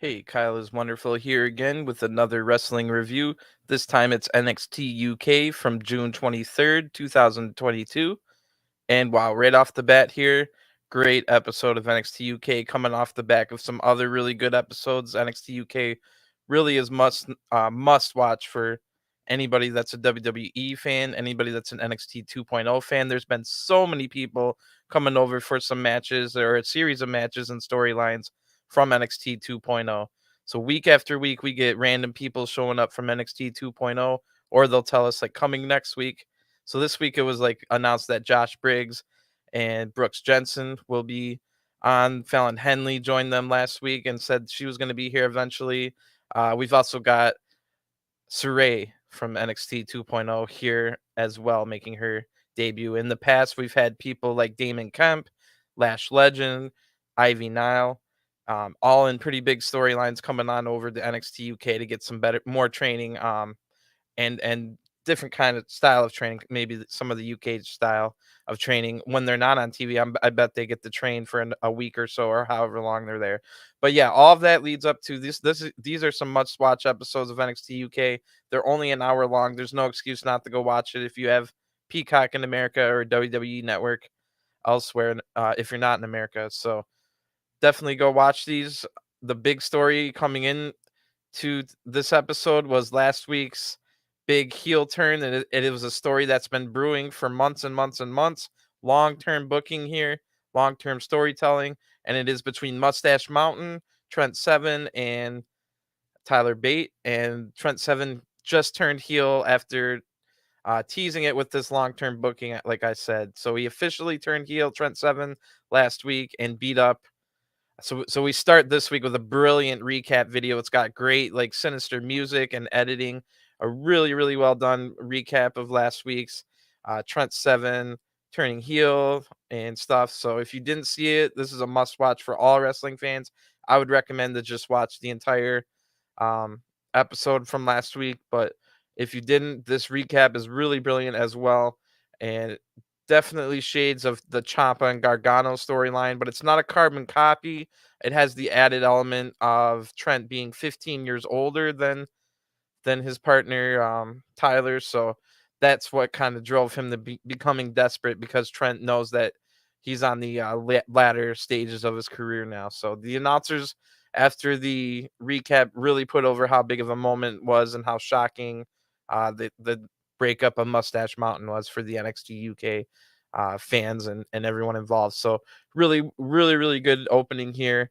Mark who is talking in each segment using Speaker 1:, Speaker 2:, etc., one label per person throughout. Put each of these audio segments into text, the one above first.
Speaker 1: Hey, Kyle is wonderful here again with another wrestling review. This time it's NXT UK from June 23rd, 2022. And wow, right off the bat here, great episode of NXT UK coming off the back of some other really good episodes. NXT UK really is must watch for anybody that's a WWE fan, anybody that's an NXT 2.0 fan. There's been so many people coming over for some matches or a series of matches and storylines from NXT 2.0. So week after week we get random people showing up from NXT 2.0, or they'll tell us like coming next week. So this week it was like announced that Josh Briggs and Brooks Jenson will be on. Fallon Henley joined them last week and said she was going to be here eventually. We've also got Saray from NXT 2.0 here as well, making her debut. In the past, we've had people like Damon Kemp, Lash Legend, Ivy Nile, all in pretty big storylines coming on over to NXT UK to get some more training. And different kind of style of training, maybe some of the UK style of training when they're not on TV. I bet they get to train for a week or so or however long they're there. But yeah, all of that leads up to these are some must watch episodes of NXT UK. They're only an hour long. There's no excuse not to go watch it if you have Peacock in America or WWE Network elsewhere, if you're not in America. So definitely go watch these. The big story coming in to this episode was last week's big heel turn, and it was a story that's been brewing for months and months and months. Long-term booking here, long-term storytelling, and it is between Mustache Mountain, Trent Seven, and Tyler Bate. And Trent Seven just turned heel after teasing it with this long-term booking, like I said. So he officially turned heel, Trent Seven, last week and beat up. So we start this week with a brilliant recap video. It's got great like sinister music and editing. A really well done recap of last week's Trent Seven turning heel and stuff. So if you didn't see it, this is a must watch for all wrestling fans. I would recommend to just watch the entire um, episode from last week. But if you didn't, this recap is really brilliant as well, and definitely shades of the Ciampa and Gargano storyline, but it's not a carbon copy. It has the added element of Trent being 15 years older than his partner Tyler. So that's what kind of drove him to becoming desperate, because Trent knows that he's on the latter stages of his career now. So the announcers after the recap really put over how big of a moment was and how shocking the breakup of Mustache Mountain was for the NXT UK fans and everyone involved. So really good opening here.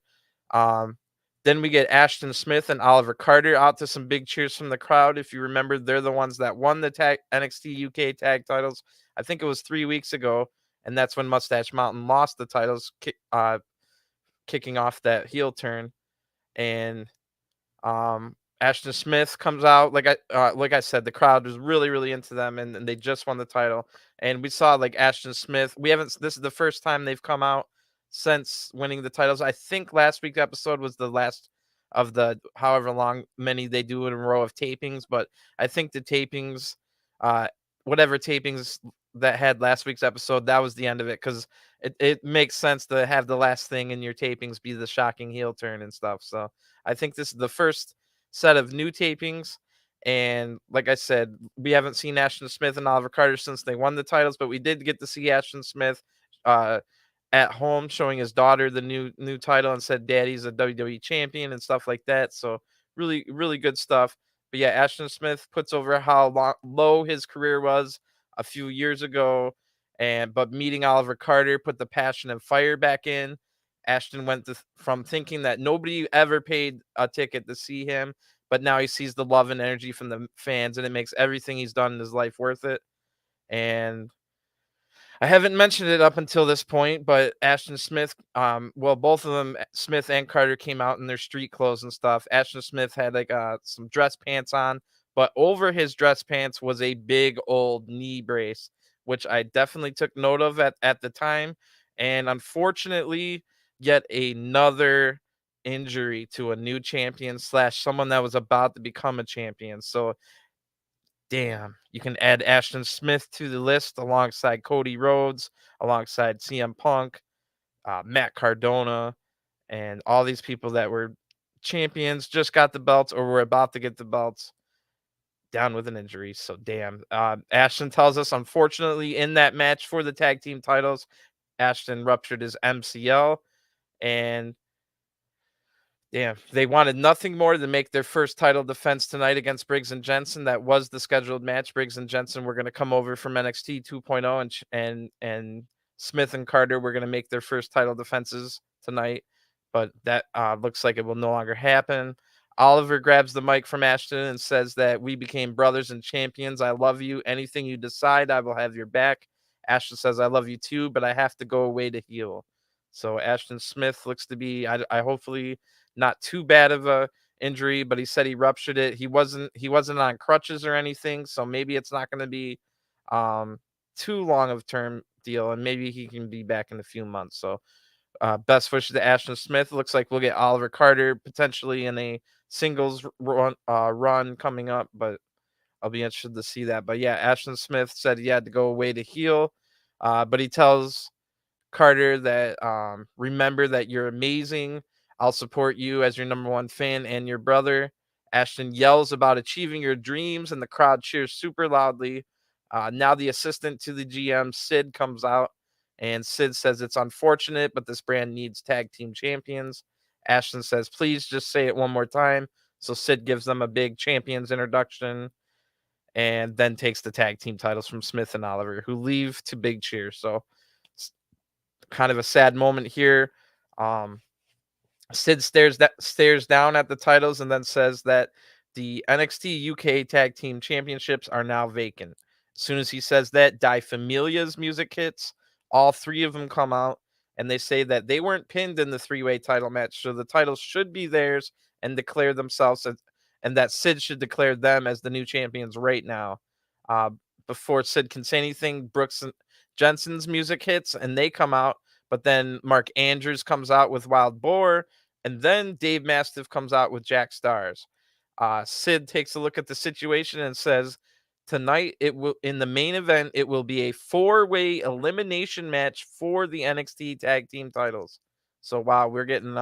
Speaker 1: Um, then we get Ashton Smith and Oliver Carter out to some big cheers from the crowd. If you remember, they're the ones that won the NXT UK tag titles. I think it was 3 weeks ago, and that's when Mustache Mountain lost the titles, kicking off that heel turn. And Ashton Smith comes out, like I said, the crowd was really into them, and they just won the title. And we saw like Ashton Smith. We haven't. This is the first time they've come out since winning the titles. I think last week's episode was the last of the however long many they do in a row of tapings. But I think the tapings, uh, whatever tapings that had last week's episode, that was the end of it, because it makes sense to have the last thing in your tapings be the shocking heel turn and stuff. So I think this is the first set of new tapings. And like I said, we haven't seen Ashton Smith and Oliver Carter since they won the titles, but we did get to see Ashton Smith at home showing his daughter the new title and said daddy's a WWE champion and stuff like that. So really good stuff. But yeah, Ashton Smith puts over how low his career was a few years ago, but meeting Oliver Carter put the passion and fire back in. Ashton went from thinking that nobody ever paid a ticket to see him, but now he sees the love and energy from the fans, and it makes everything he's done in his life worth it. And I haven't mentioned it up until this point, but Ashton Smith, well, both of them, Smith and Carter, came out in their street clothes and stuff. Ashton Smith had like some dress pants on, but over his dress pants was a big old knee brace, which I definitely took note of at the time. And unfortunately, yet another injury to a new champion / someone that was about to become a champion. So damn, you can add Ashton Smith to the list alongside Cody Rhodes, alongside CM Punk, Matt Cardona, and all these people that were champions, just got the belts or were about to get the belts, down with an injury. So damn. Ashton tells us, unfortunately, in that match for the tag team titles, Ashton ruptured his MCL, and damn, they wanted nothing more than make their first title defense tonight against Briggs and Jenson. That was the scheduled match. Briggs and Jenson were going to come over from NXT 2.0, and Smith and Carter were going to make their first title defenses tonight, but that looks like it will no longer happen. Oliver grabs the mic from Ashton and says that we became brothers and champions. I love you. Anything you decide, I will have your back. Ashton says, I love you too, but I have to go away to heal. So Ashton Smith looks to be, I hopefully not too bad of a injury, but he said he ruptured it. He wasn't on crutches or anything, so maybe it's not going to be too long of a term deal, and maybe he can be back in a few months. So best wishes to Ashton Smith. Looks like we'll get Oliver Carter potentially in a singles run coming up, but I'll be interested to see that. But yeah, Ashton Smith said he had to go away to heal, but he tells Carter that remember that you're amazing. I'll support you as your number one fan and your brother. Ashton yells about achieving your dreams, and the crowd cheers super loudly. Now the assistant to the GM, Sid, comes out, and Sid says it's unfortunate, but this brand needs tag team champions. Ashton says, please just say it one more time. So Sid gives them a big champions introduction and then takes the tag team titles from Smith and Oliver, who leave to big cheers. So kind of a sad moment here. Sid stares down at the titles and then says that the NXT UK Tag Team Championships are now vacant. As soon as he says that, Die Familia's music hits. All three of them come out, and they say that they weren't pinned in the three-way title match, so the titles should be theirs and declare themselves, and that Sid should declare them as the new champions right now. Uh, Before Sid can say anything, Brooks and Jenson's music hits, and they come out, but then Mark Andrews comes out with Wild Boar, and then Dave Mastiff comes out with Jack Stars. Sid takes a look at the situation and says, tonight it will in the main event, it will be a four-way elimination match for the NXT tag team titles. So wow, we're getting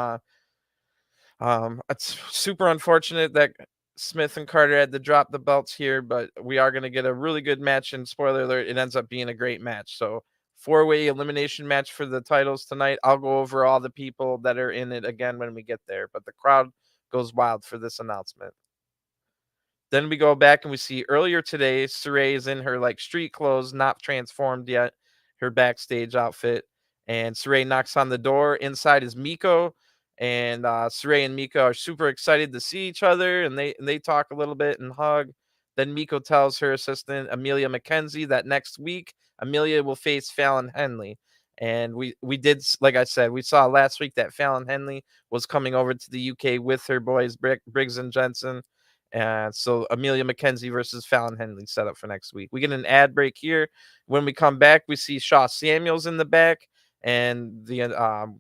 Speaker 1: it's super unfortunate that Smith and Carter had to drop the belts here, but we are going to get a really good match, and spoiler alert, it ends up being a great match. So four-way elimination match for the titles tonight. I'll go over all the people that are in it again when we get there, but the crowd goes wild for this announcement. Then we go back and we see earlier today, Saray is in her like street clothes, not transformed yet, her backstage outfit. And Saray knocks on the door. Inside is Miko. And Saray and Miko are super excited to see each other, and they talk a little bit and hug. Then Miko tells her assistant Amelia McKenzie that next week Amelia will face Fallon Henley. And we did, like I said, we saw last week that Fallon Henley was coming over to the UK with her boys Briggs and Jenson. And so Amelia McKenzie versus Fallon Henley set up for next week. We get an ad break here. When we come back, we see Shaw Samuels in the back, and the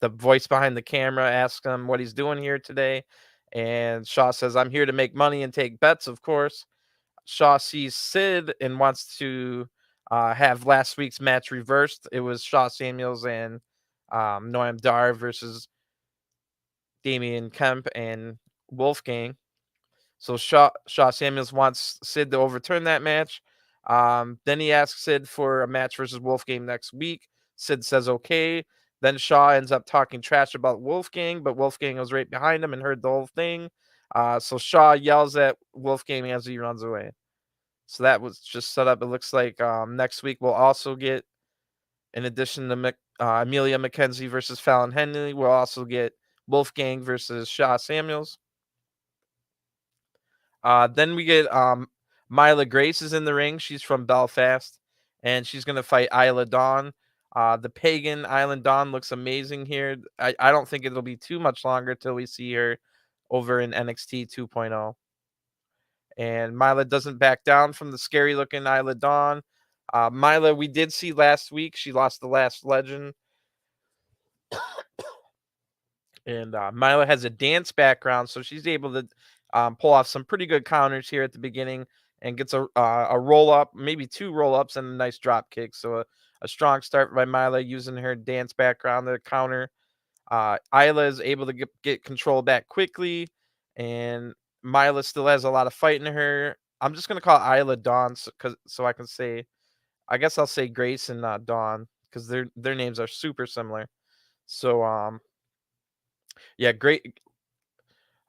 Speaker 1: voice behind the camera asks him what he's doing here today. And Shaw says, I'm here to make money and take bets, of course. Shaw sees Sid and wants to have last week's match reversed. It was Shaw Samuels and Noam Dar versus Damian Kemp and Wolfgang. So Shaw Samuels wants Sid to overturn that match. Then he asks Sid for a match versus Wolfgang next week. Sid says okay. Then Shaw ends up talking trash about Wolfgang, but Wolfgang was right behind him and heard the whole thing. So Shaw yells at Wolfgang as he runs away. So that was just set up. It looks like next week we'll also get, in addition to Amelia McKenzie versus Fallon Henley, we'll also get Wolfgang versus Shaw Samuels. Then we get Myla Grace is in the ring. She's from Belfast, and she's going to fight Isla Dawn. The pagan Island Dawn looks amazing here. I don't think it'll be too much longer till we see her over in NXT 2.0. And Myla doesn't back down from the scary looking Isla Dawn. Myla, we did see last week. She lost the last legend. And Myla has a dance background, so she's able to pull off some pretty good counters here at the beginning and gets a roll up, maybe two roll ups, and a nice drop kick. So a strong start by Myla using her dance background to counter. Isla is able to get control back quickly, and Mila still has a lot of fight in her. I'm just gonna call Isla Dawn, so I can say, I guess I'll say Grace and Dawn, because their names are super similar. So yeah, great.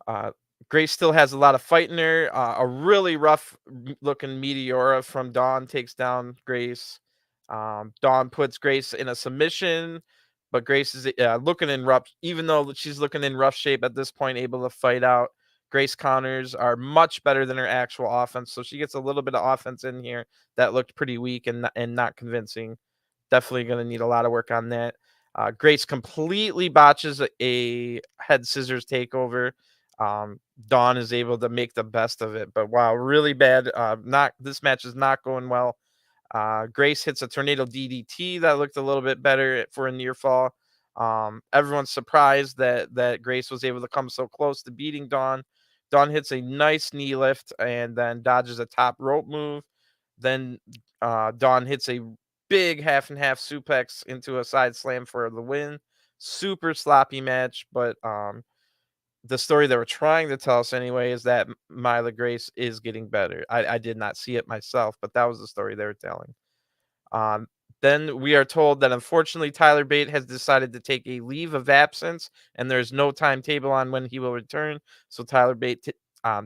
Speaker 1: Uh, Grace still has a lot of fight in her. A really rough looking Meteora from Dawn takes down Grace. Dawn puts Grace in a submission, but Grace is looking in rough, even though she's looking in rough shape at this point, able to fight out. Grace counters are much better than her actual offense, so she gets a little bit of offense in here that looked pretty weak and not convincing. Definitely going to need a lot of work on that. Grace completely botches a head scissors takeover. Dawn is able to make the best of it, but wow, really bad. Not This match is not going well. Grace hits a tornado DDT that looked a little bit better for a near fall. Everyone's surprised that Grace was able to come so close to beating Dawn. Dawn hits a nice knee lift and then dodges a top rope move. Then Dawn hits a big half and half suplex into a side slam for the win. Super sloppy match, but the story they were trying to tell us anyway is that Mila Grace is getting better. I did not see it myself, but that was the story they were telling. Um, then we are told that unfortunately Tyler Bate has decided to take a leave of absence, and there's no timetable on when he will return. So Tyler Bate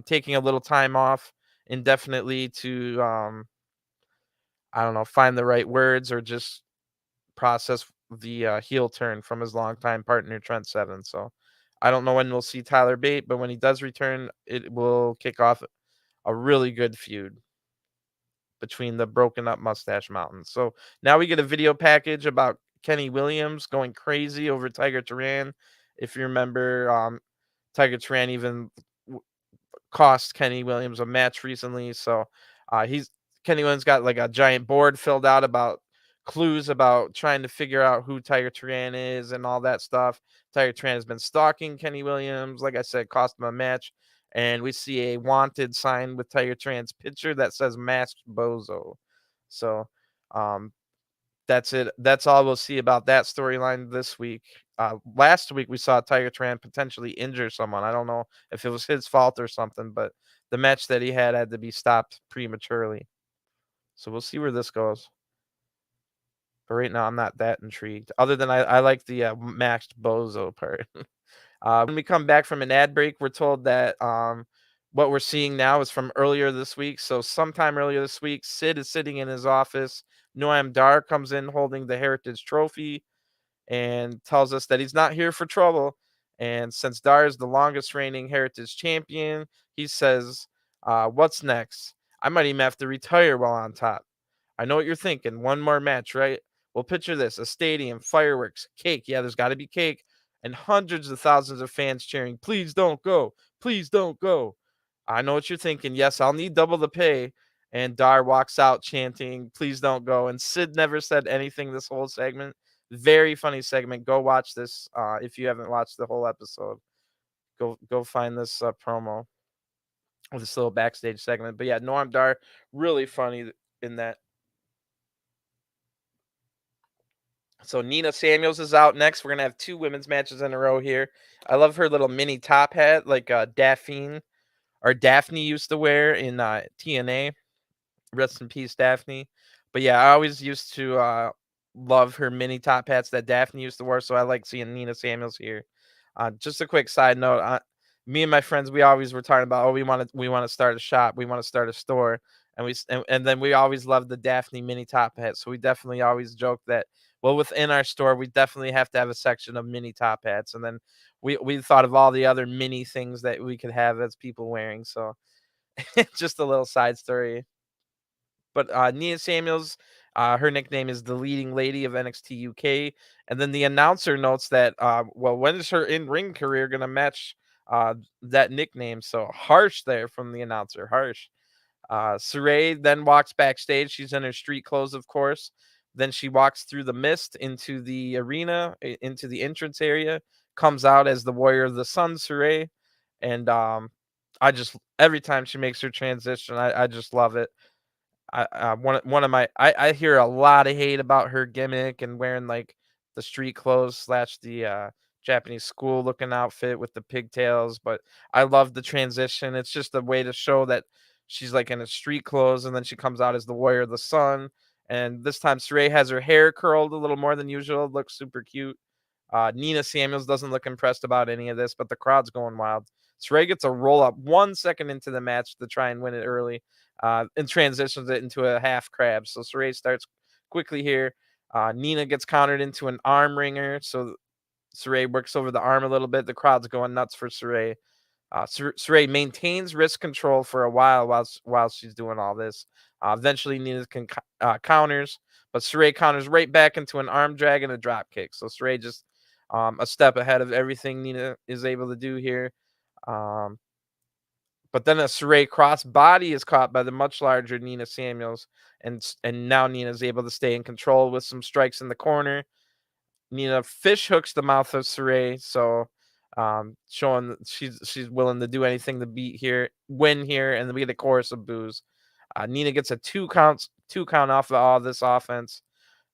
Speaker 1: taking a little time off indefinitely to I don't know, find the right words or just process the heel turn from his longtime partner Trent Seven. So I don't know when we'll see Tyler Bate, but when he does return, it will kick off a really good feud between the broken up Mustache Mountains. So now we get a video package about Kenny Williams going crazy over Tiger Turan. If you remember, Tiger Turan even cost Kenny Williams a match recently. So he's Kenny Williams got like a giant board filled out about clues about trying to figure out who Tiger Turan is and all that stuff. Tiger Turan has been stalking Kenny Williams. Like I said, cost him a match. And we see a wanted sign with Tiger Turan's picture that says Masked Bozo. So um, that's it. That's all we'll see about that storyline this week. Last week we saw Tiger Tran potentially injure someone. I don't know if it was his fault or something, but the match that he had to be stopped prematurely. So we'll see where this goes. But right now, I'm not that intrigued. Other than I like the maxed bozo part. When we come back from an ad break, we're told that what we're seeing now is from earlier this week. So sometime earlier this week, Sid is sitting in his office. Noam Dar comes in holding the Heritage Trophy and tells us that he's not here for trouble. And since Dar is the longest reigning Heritage Champion, he says, what's next? I might even have to retire while on top. I know what you're thinking. One more match, right? Well, picture this: a stadium, fireworks, cake. Yeah, there's got to be cake. And hundreds of thousands of fans cheering, please don't go. Please don't go. I know what you're thinking. Yes, I'll need double the pay. And Dar walks out chanting, please don't go. And Sid never said anything this whole segment. Very funny segment. Go watch this if you haven't watched the whole episode. Go find this promo with this little backstage segment. But yeah, Norm Dar, really funny in that. So Nina Samuels is out next. We're gonna have two women's matches in a row here. I love her little mini top hat, like Daphne used to wear in TNA. Rest in peace, Daphne. But yeah, I always used to love her mini top hats that Daphne used to wear. So I like seeing Nina Samuels here. Just a quick side note: me and my friends, we always were talking about, oh, we want to start a shop, we want to start a store, and then we always loved the Daphne mini top hats. So we definitely always joke that, well, within our store, we definitely have to have a section of mini top hats, and then we thought of all the other mini things that we could have as people wearing. So just a little side story. But Nia Samuels, her nickname is the leading lady of NXT UK. And then the announcer notes that, well, when is her in ring career going to match that nickname? So harsh there from the announcer. Harsh. Saray then walks backstage. She's in her street clothes, of course. Then she walks through the mist into the arena, into the entrance area, comes out as the Warrior of the Sun, Saray. And I just, every time she makes her transition, I just love it. One of my I hear a lot of hate about her gimmick and wearing like the street clothes slash the Japanese school looking outfit with the pigtails, but I love the transition. It's just a way to show that she's like in a street clothes, and then she comes out as the Warrior of the Sun. And this time, Saray has her hair curled a little more than usual. It looks super cute. Nina Samuels doesn't look impressed about any of this, but the crowd's going wild. Saray gets a roll up 1 second into the match to try and win it early, and transitions it into a half crab. So Saray starts quickly here. Nina gets countered into an arm wringer, so Saray works over the arm a little bit. The crowd's going nuts for Saray. Saray maintains wrist control for a while while she's doing all this. Eventually, Nina counters, but Saray counters right back into an arm drag and a drop kick. So Saray just a step ahead of everything Nina is able to do here. Um, but then a Saray cross body is caught by the much larger Nina Samuels, and now Nina's able to stay in control with some strikes in the corner. Nina fish hooks the mouth of Saray, so showing that she's willing to do anything to win here, and then we get a chorus of boos. Nina gets a two count off of all this offense.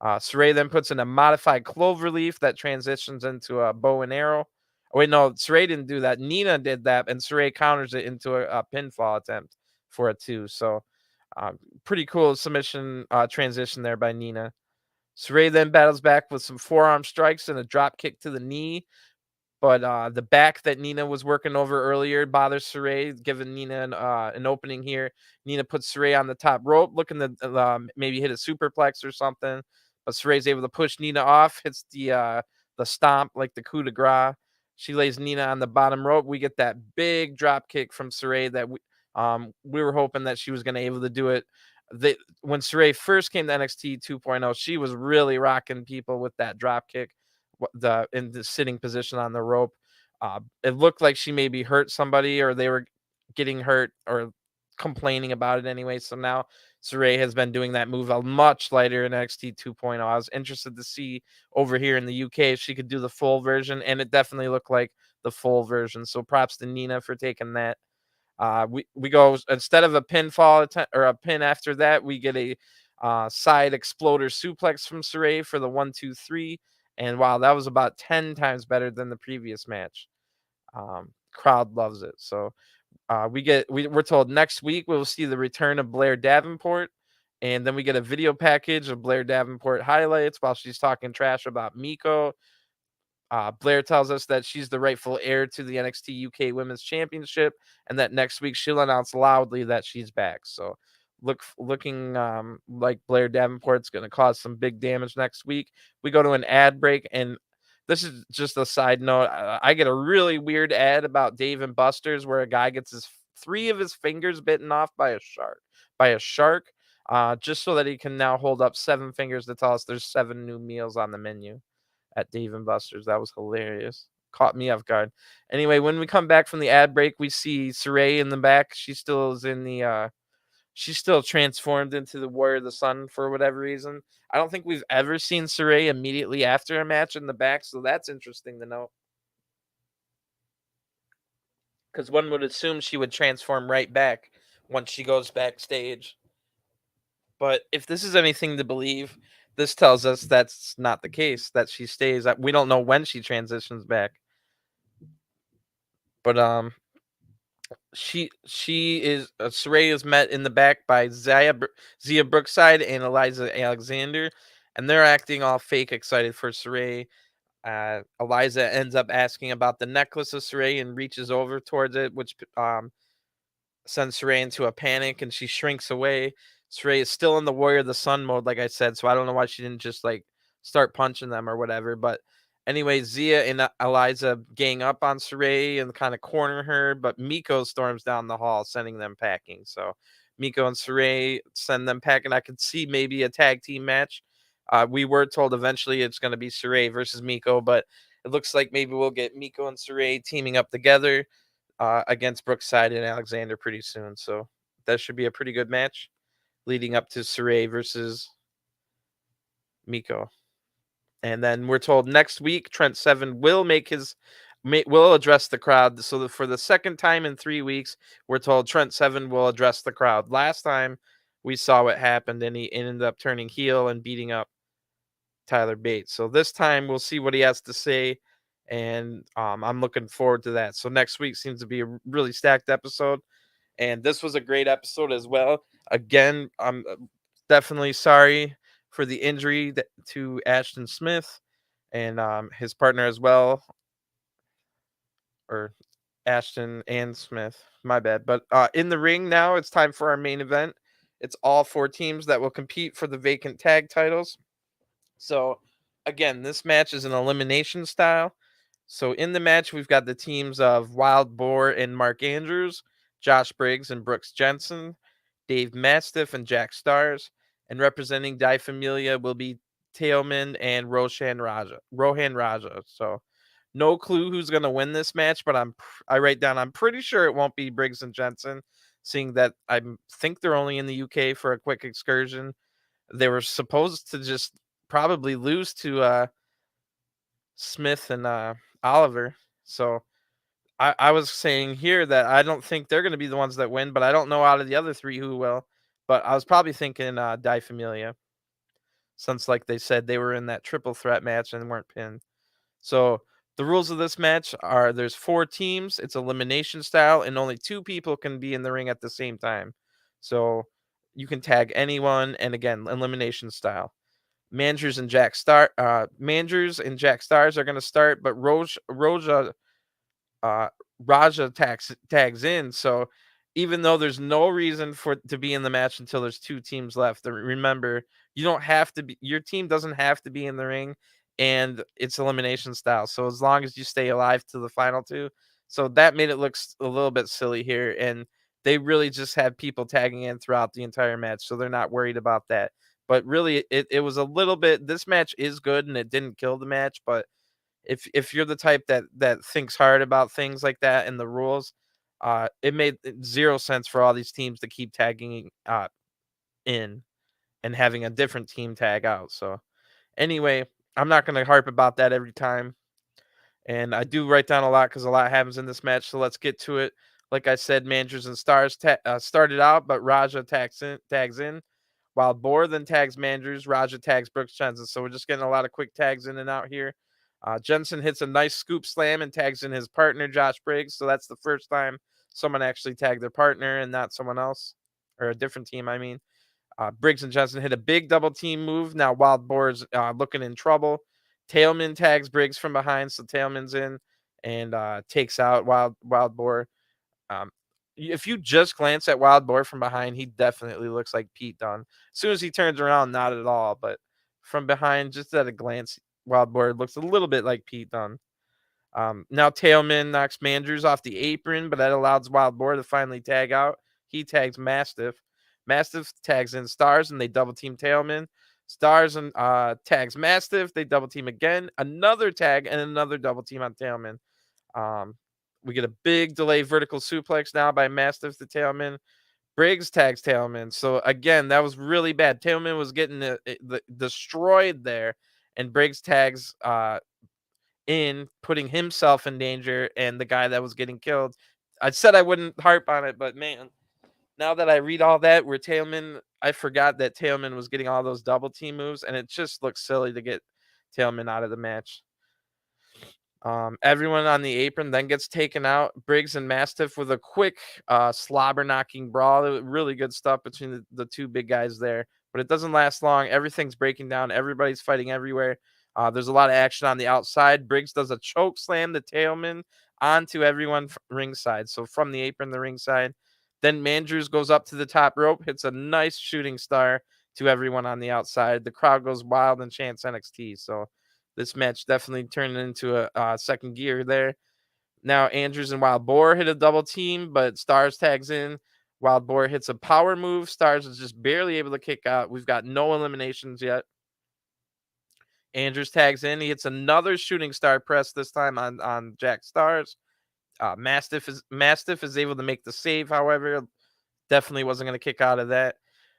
Speaker 1: Saray then puts in a modified clover leaf that transitions into a bow and arrow. Oh, wait, no, Saray didn't do that. Nina did that, and Saray counters it into a pinfall attempt for a 2. So pretty cool submission transition there by Nina. Saray then battles back with some forearm strikes and a drop kick to the knee. But the back that Nina was working over earlier bothers Saray, giving Nina an opening here. Nina puts Saray on the top rope, looking to maybe hit a superplex or something. But Saray's able to push Nina off, hits the stomp like the coup de grace. She lays Nina on the bottom rope. We get that big drop kick from Saray that we were hoping that she was going to be able to do it. When Saray first came to NXT 2.0, she was really rocking people with that drop kick in the sitting position on the rope. It looked like she maybe hurt somebody, or they were getting hurt or complaining about it anyway. So now Saray has been doing that move a much lighter in NXT 2.0. I was interested to see over here in the UK if she could do the full version, and it definitely looked like the full version. So props to Nina for taking that. We go, instead of a pinfall attempt or a pin after that, we get a side exploder suplex from Saray for the 1-2-3. And wow, that was about 10 times better than the previous match. Crowd loves it. So we're told next week we'll see the return of Blair Davenport, and then we get a video package of Blair Davenport highlights while she's talking trash about Miko. Blair tells us that she's the rightful heir to the NXT UK Women's Championship, and that next week she'll announce loudly that she's back. So looking like Blair Davenport's going to cause some big damage next week. We go to an ad break, and this is just a side note. I get a really weird ad about Dave and Buster's where a guy gets 3 of his fingers bitten off by a shark, just so that he can now hold up 7 fingers to tell us there's 7 new meals on the menu at Dave and Buster's. That was hilarious. Caught me off guard. Anyway, when we come back from the ad break, we see Saray in the back. She still is in the she's still transformed into the Warrior of the Sun for whatever reason. I don't think we've ever seen Saray immediately after a match in the back, so that's interesting to know. Because one would assume she would transform right back once she goes backstage. But if this is anything to believe, this tells us that's not the case, that she stays. We don't know when she transitions back. But she is Saray is met in the back by Zia Brookside and Eliza Alexander, and they're acting all fake excited for Saray. Eliza ends up asking about the necklace of Saray and reaches over towards it, which sends Saray into a panic, and she shrinks away. Saray is still in the Warrior of the Sun mode, like I said, so I don't know why she didn't just like start punching them or whatever. But anyway, Zia and Eliza gang up on Saray and kind of corner her, but Miko storms down the hall, sending them packing. So Miko and Saray send them packing. I could see maybe a tag team match. We were told eventually it's going to be Saray versus Miko, but it looks like maybe we'll get Miko and Saray teaming up together against Brookside and Alexander pretty soon. So that should be a pretty good match leading up to Saray versus Miko. And then we're told next week Trent Seven will will address the crowd. So for the second time in 3 weeks, we're told Trent Seven will address the crowd. Last time we saw what happened, and he ended up turning heel and beating up Tyler Bate. So this time we'll see what he has to say, and I'm looking forward to that. So next week seems to be a really stacked episode, and this was a great episode as well. Again, I'm definitely sorry for the injury to Ashton Smith and his partner as well, or Ashton and Smith. My bad. But in the ring now, it's time for our main event. It's all 4 teams that will compete for the vacant tag titles. So, again, this match is an elimination style. So, in the match, we've got the teams of Wild Boar and Mark Andrews, Josh Briggs and Brooks Jenson, Dave Mastiff and Jack Stars, and representing Die Familia will be Tailman and Rohan Raja. So, no clue who's going to win this match, but I write down I'm pretty sure it won't be Briggs and Jenson, seeing that I think they're only in the UK for a quick excursion. They were supposed to just probably lose to Smith and Oliver. So I was saying here that I don't think they're going to be the ones that win, but I don't know out of the other 3 who will. But I was probably thinking Die Familia, since like they said they were in that triple threat match and weren't pinned. So the rules of this match are there's 4 teams, it's elimination style, and only 2 people can be in the ring at the same time. So you can tag anyone, and again, elimination style. Manders and Jack Stars are going to start, but uh, Raja tags in. So even though there's no reason for it to be in the match until there's 2 teams left, remember, you don't have to be, your team doesn't have to be in the ring, and it's elimination style. So as long as you stay alive to the final 2. So that made it look a little bit silly here, and they really just had people tagging in throughout the entire match, so they're not worried about that. But really, it was a little bit. This match is good, and it didn't kill the match, but if you're the type that thinks hard about things like that and the rules, it made 0 sense for all these teams to keep tagging in and having a different team tag out. So anyway, I'm not going to harp about that every time. And I do write down a lot because a lot happens in this match. So let's get to it. Like I said, Managers and Stars started out, but Raja tags in. Wild Boar then tags Mandrews. Raja tags Brooks Jensen. So we're just getting a lot of quick tags in and out here. Jensen hits a nice scoop slam and tags in his partner, Josh Briggs. So that's the first time someone actually tagged their partner and not someone else, or a different team, I mean. Briggs and Jensen hit a big double team move. Now Wild Boar's looking in trouble. Tailman tags Briggs from behind, so Tailman's in and takes out Wild Boar. If you just glance at Wild Boar from behind, he definitely looks like Pete Dunne. As soon as he turns around, not at all. But from behind, just at a glance, Wild Boar looks a little bit like Pete Dunne. Now Tailman knocks Mandrews off the apron, but that allows Wild Boar to finally tag out. He tags Mastiff. Mastiff tags in Stars, and they double team Tailman. Stars and tags Mastiff. They double team again. Another tag and another double team on Tailman. We get a big delay vertical suplex now by Mastiff to Tailman. Briggs tags Tailman. So again, that was really bad. Tailman was getting destroyed there, and Briggs tags in, putting himself in danger and the guy that was getting killed. I said I wouldn't harp on it, but man, now that I read all that, where Tailman, I forgot that Tailman was getting all those double team moves, and it just looks silly to get Tailman out of the match. Everyone on the apron then gets taken out. Briggs and Mastiff with a quick slobber knocking brawl. Really good stuff between the 2 big guys there, but it doesn't last long. Everything's breaking down. Everybody's fighting everywhere. There's a lot of action on the outside. Briggs does a choke slam to Tailman onto everyone ringside. So from the apron to ringside. Then Mandrews goes up to the top rope, hits a nice shooting star to everyone on the outside. The crowd goes wild and chants NXT. So this match definitely turned into a second gear there. Now Andrews and Wild Boar hit a double team, but Stars tags in. Wild Boar hits a power move. Stars is just barely able to kick out. We've got no eliminations yet. Andrews tags in. He hits another shooting star press, this time on Jack Stars. Mastiff is able to make the save, however. Definitely wasn't going to kick out of that.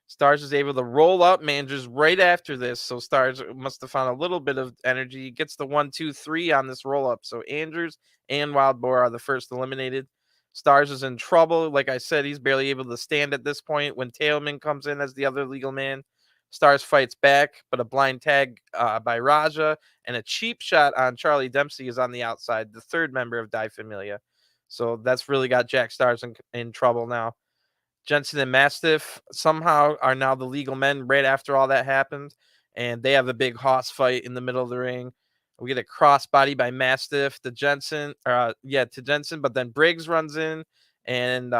Speaker 1: Stars is able to roll up Manders right after this, so Stars must have found a little bit of energy. Gets the 1, 2, 3 on this roll up. So Andrews and Wild Boar are the first eliminated. Stars is in trouble. Like I said, he's barely able to stand at this point when Tailman comes in as the other legal man. Stars fights back, but a blind tag by Raja and a cheap shot on Charlie Dempsey is on the outside, the third member of Die Familia. So that's really got Jack Stars in trouble now. Jenson and Mastiff somehow are now the legal men right after all that happened, and they have a big hoss fight in the middle of the ring. We get a crossbody by Mastiff to Jenson, to Jenson, but then Briggs runs in and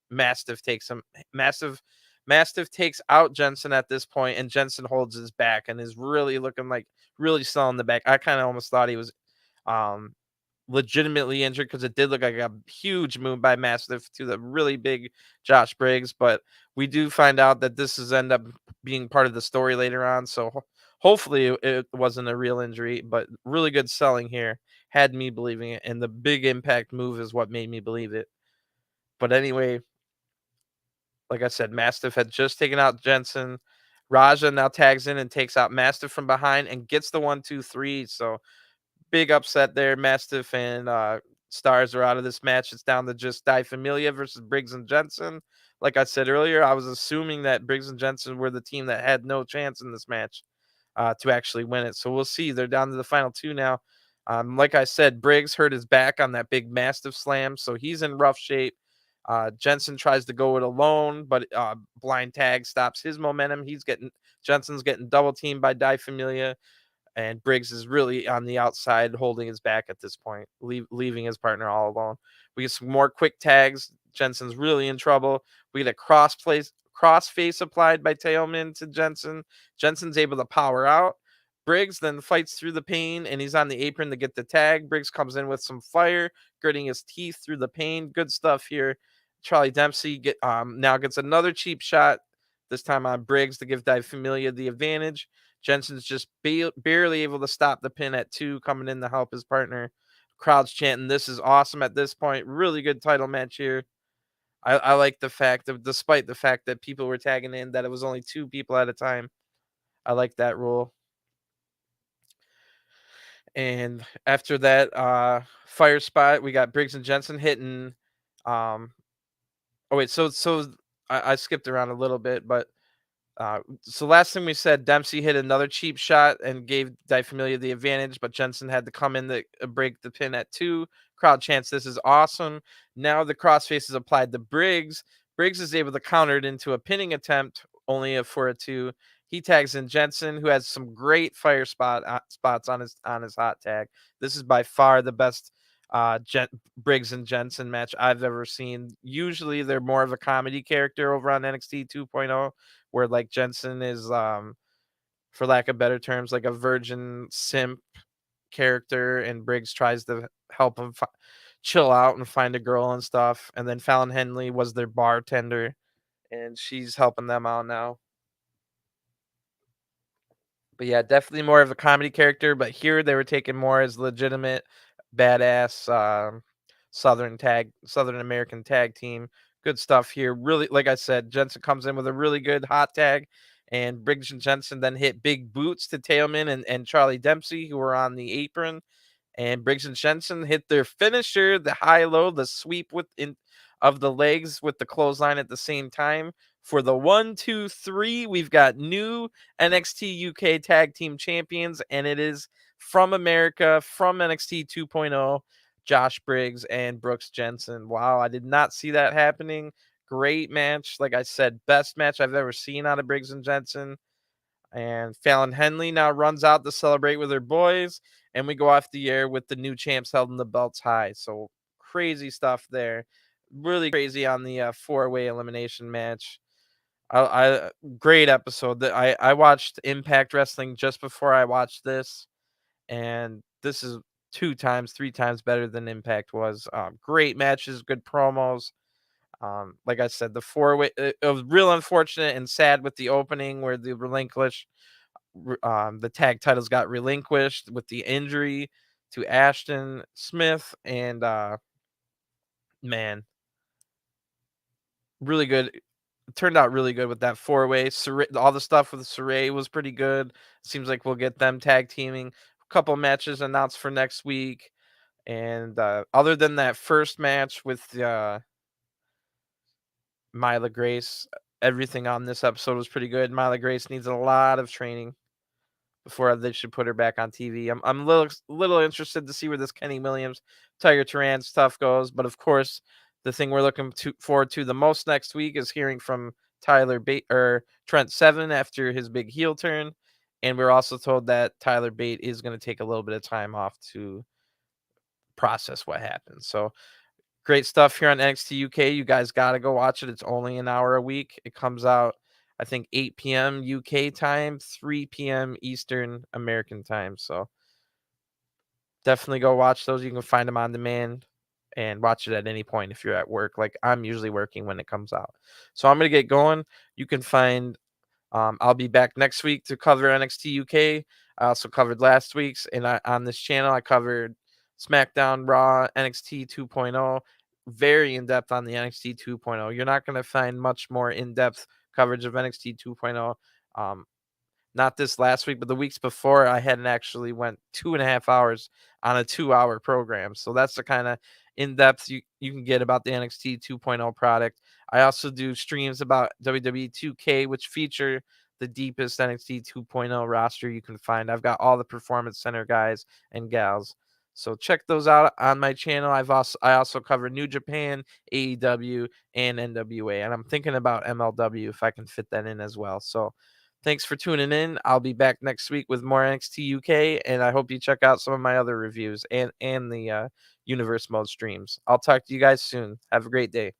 Speaker 1: Mastiff takes him. Mastiff takes out Jenson at this point, and Jenson holds his back and is really looking like really selling the back. I kind of almost thought he was um legitimately injured because it did look like a huge move by Mastiff to the really big Josh Briggs, but we do find out that this is end up being part of the story later on. So hopefully it wasn't a real injury, but really good selling here had me believing it, and the big impact move is what made me believe it. But anyway, like I said, Mastiff had just taken out Jensen. Raja now tags in and takes out Mastiff from behind and gets the 1-2-3. So big upset there. Mastiff and Stars are out of this match. It's down to just Die Familia versus Briggs and Jensen. Like I said earlier, I was assuming that Briggs and Jensen were the team that had no chance in this match to actually win it. So we'll see. They're down to the final two now. Like I said, Briggs hurt his back on that big Mastiff slam, so he's in rough shape. Jensen tries to go it alone, but blind tag stops his momentum. Jensen's getting double teamed by Die Familia, and Briggs is really on the outside holding his back at this point, leaving his partner all alone. We get some more quick tags. Jensen's really in trouble. We get a crossface applied by Tailman to Jensen. Jensen's able to power out. Briggs then fights through the pain, and he's on the apron to get the tag. Briggs comes in with some fire, gritting his teeth through the pain. Good stuff here. Charlie Dempsey now gets another cheap shot, this time on Briggs to give Die Familia the advantage. Jensen's just barely able to stop the pin at 2, coming in to help his partner. Crowd's chanting, "This is awesome" at this point. Really good title match here. I like the fact that despite the fact that people were tagging in, that it was only 2 people at a time. I like that rule. And after that fire spot, we got Briggs and Jensen hitting. Oh wait, so I skipped around a little bit, but so last thing we said, Dempsey hit another cheap shot and gave Die Familia the advantage, but Jensen had to come in to break the pin at 2. Crowd chants, "This is awesome." Now the crossface is applied to Briggs. Briggs is able to counter it into a pinning attempt, only for a 2. He tags in Jensen, who has some great fire spots on his hot tag. This is by far the best Briggs and Jensen match I've ever seen. Usually they're more of a comedy character over on NXT 2.0, where like Jensen is for lack of better terms like a virgin simp character, and Briggs tries to help him chill out and find a girl and stuff. And then Fallon Henley was their bartender, and she's helping them out now. But yeah, definitely more of a comedy character. But here they were taken more as legitimate, badass Southern American tag team. Good stuff here. Really, like I said, Jensen comes in with a really good hot tag, and Briggs and Jensen then hit big boots to Tailman and Charlie Dempsey, who were on the apron. And Briggs and Jensen hit their finisher, the high-low, the sweep of the legs with the clothesline at the same time. For the 1-2-3, we've got new NXT UK Tag Team Champions, and it is from America, from NXT 2.0, Josh Briggs and Brooks Jensen. Wow, I did not see that happening. Great match. Like I said, best match I've ever seen out of Briggs and Jensen. And Fallon Henley now runs out to celebrate with her boys, and we go off the air with the new champs held in the belts high. So crazy stuff there. Really crazy on the 4-way elimination match. Great episode. That I watched Impact Wrestling just before I watched this, and this is 2 times, 3 times better than Impact was. Great matches, good promos. Like I said, the 4-way, it was real unfortunate and sad with the opening where the tag titles got relinquished with the injury to Ashton Smith, and man, really good. It turned out really good with that 4-way. All the stuff with Saray was pretty good. Seems like we'll get them tag teaming. A couple matches announced for next week, and other than that first match with Myla Grace, everything on this episode was pretty good. Myla Grace needs a lot of training before they should put her back on TV. I'm a little interested to see where this Kenny Williams, Tiger Turan stuff goes. But of course, the thing we're looking forward to the most next week is hearing from Tyler Bate or Trent Seven after his big heel turn. And we're also told that Tyler Bate is going to take a little bit of time off to process what happened. So great stuff here on NXT UK. You guys got to go watch it. It's only an hour a week. It comes out, I think, 8 p.m. UK time, 3 p.m. Eastern American time. So definitely go watch those. You can find them on demand and watch it at any point if you're at work. Like I'm usually working when it comes out. So I'm going to get going. You can find I'll be back next week to cover NXT UK. I also covered last week's, and on this channel, I covered SmackDown, Raw, NXT 2.0, very in depth on the NXT 2.0. You're not going to find much more in depth coverage of NXT 2.0. Not this last week, but the weeks before, I hadn't actually went 2.5 hours on a 2-hour program. So that's the kind of in-depth you can get about the NXT 2.0 product. I also do streams about WWE 2K, which feature the deepest NXT 2.0 roster you can find. I've got all the Performance Center guys and gals. So check those out on my channel. I also cover New Japan, AEW, and NWA, and I'm thinking about MLW if I can fit that in as well. So thanks for tuning in. I'll be back next week with more NXT UK, and I hope you check out some of my other reviews and the Universe Mode streams. I'll talk to you guys soon. Have a great day.